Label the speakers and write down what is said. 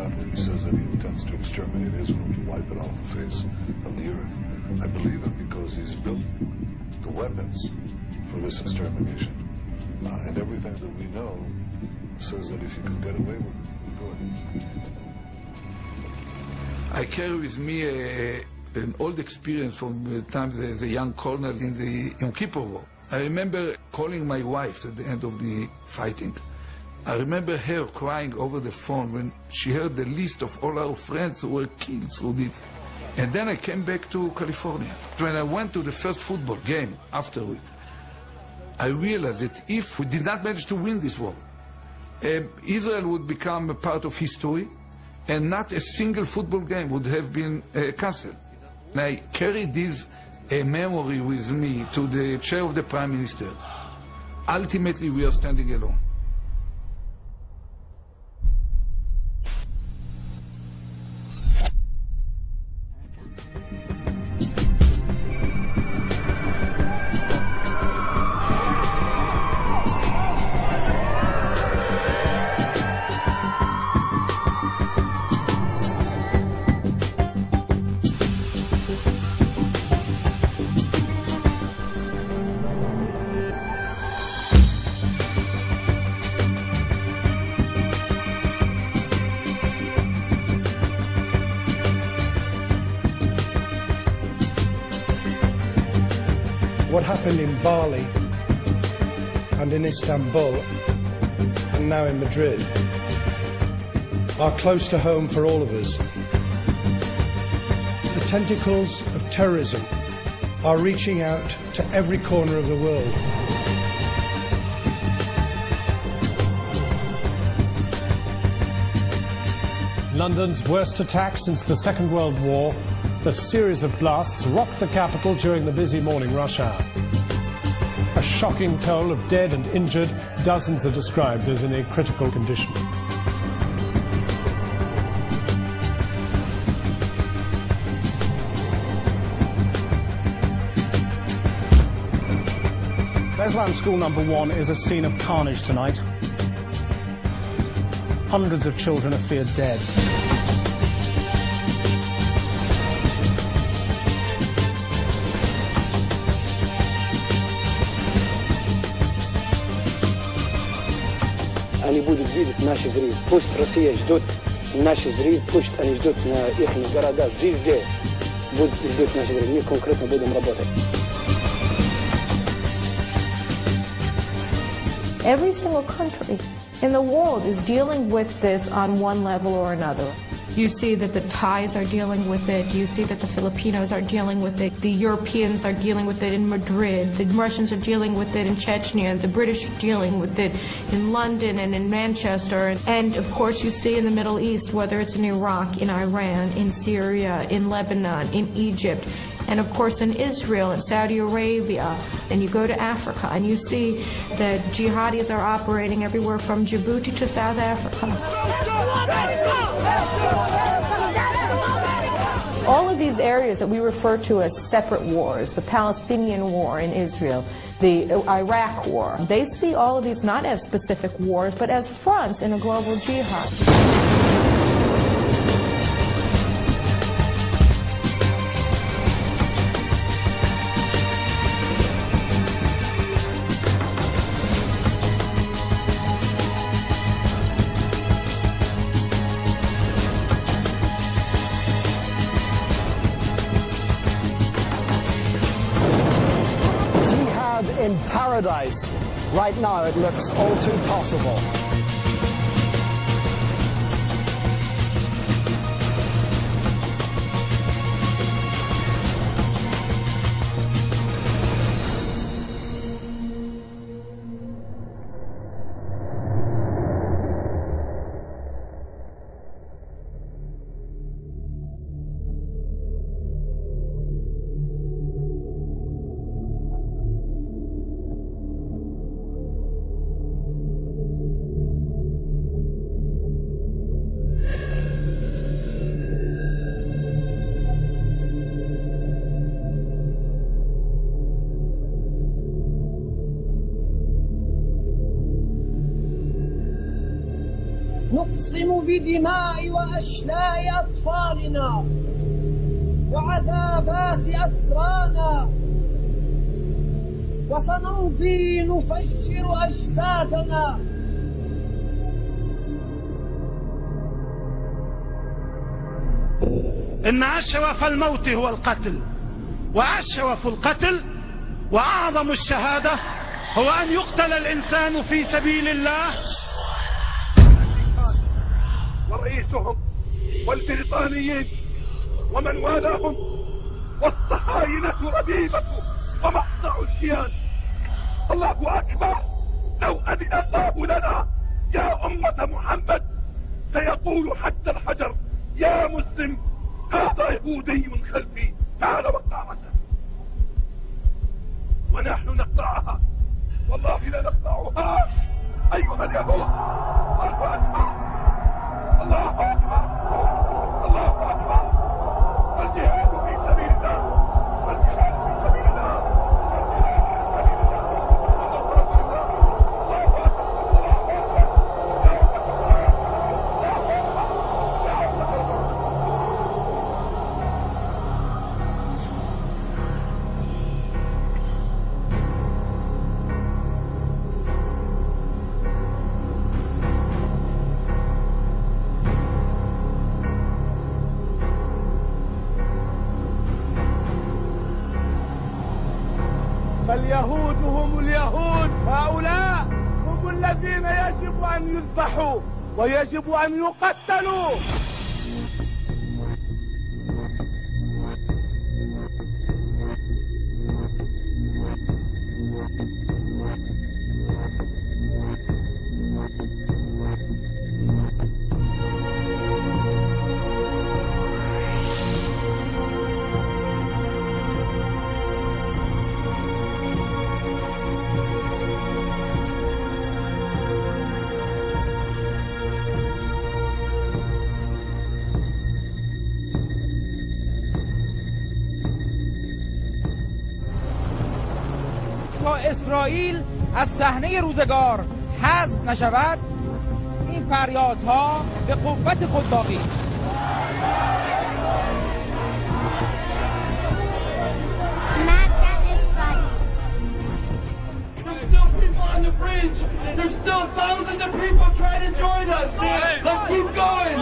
Speaker 1: When he says that he intends to exterminate Israel, to wipe it off the face of the earth, I believe him because he's built the weapons for this extermination. And everything that we know says that if you can get away with it, we'll do it.
Speaker 2: I carry with me an old experience from the time as a young colonel in the Yom Kippur War. I remember calling my wife at the end of the fighting. I remember her crying over the phone when she heard the list of all our friends who were killed through this. And then I came back to California. When I went to the first football game afterward, I realized that if we did not manage to win this war, Israel would become a part of history and not a single football game would have been cancelled. And I carried this memory with me to the chair of the Prime Minister. Ultimately, we are standing alone.
Speaker 3: What happened in Bali and in Istanbul and now in Madrid are close to home for all of us. The tentacles of terrorism are reaching out to every corner of the world.
Speaker 4: London's worst attack since the Second World War, a series of blasts rocked the capital during the busy morning rush hour. A shocking toll of dead and injured, dozens are described as in a critical condition.
Speaker 5: Beslan School number 1 is a scene of carnage tonight. Hundreds of children are feared dead.
Speaker 6: Они будут видеть наши зрители. Пусть Россия ждет наши зрители, пусть они ждут на их города, везде будут ждать наши зрители. Мы конкретно будем работать.
Speaker 7: Every single country in the world is dealing with this on one level or another. You see that the Thais are dealing with it. You see that the Filipinos are dealing with it. The Europeans are dealing with it in Madrid. The Russians are dealing with it in Chechnya. The British are dealing with it in London and in Manchester. And, of course, you see in the Middle East, whether it's in Iraq, in Iran, in Syria, in Lebanon, in Egypt. And of course in Israel and Saudi Arabia, and you go to Africa and you see that jihadis are operating everywhere from Djibouti to South Africa. All of these areas that we refer to as separate wars, the Palestinian war in Israel, the Iraq war, they see all of these not as specific wars, but as fronts in a global jihad.
Speaker 5: In paradise. Right now it looks all too possible.
Speaker 8: نقسم بدماء وأشلاء أطفالنا وعذابات أسرانا وسنمضي نفجر أجسادنا.
Speaker 9: إن أشرف الموت هو القتل، وأشرف القتل وأعظم الشهادة هو أن يقتل الإنسان في سبيل الله.
Speaker 10: ورئيسهم والبريطانيين ومن والاهم والصهاينة ربيبة ومقطع الشيان. الله أكبر. لو أذن الله لنا يا أمة محمد سيقول حتى الحجر يا مسلم هذا يهودي خلفي تعال وقع مسا. ونحن نقطعها والله لا نقطعها أيها اليهود. الله أكبر الله أكبر الله أكبر. الجهاد في سبيل الله الجهاد في سبيل الله الجهاد في سبيل الله ونصرة الله. الله أكبر الله أكبر يا أمة الله يا أمة الله.
Speaker 9: فاليهود هم اليهود، هؤلاء هم الذين يجب أن يذبحوا ويجب أن يقتلوا.
Speaker 11: تا اسرائیل از صحنه روزگار حذف نشود این فریادها به قوت خود باقی.
Speaker 10: There's still people on the bridge. There's still thousands of people trying to join us. Let's keep going.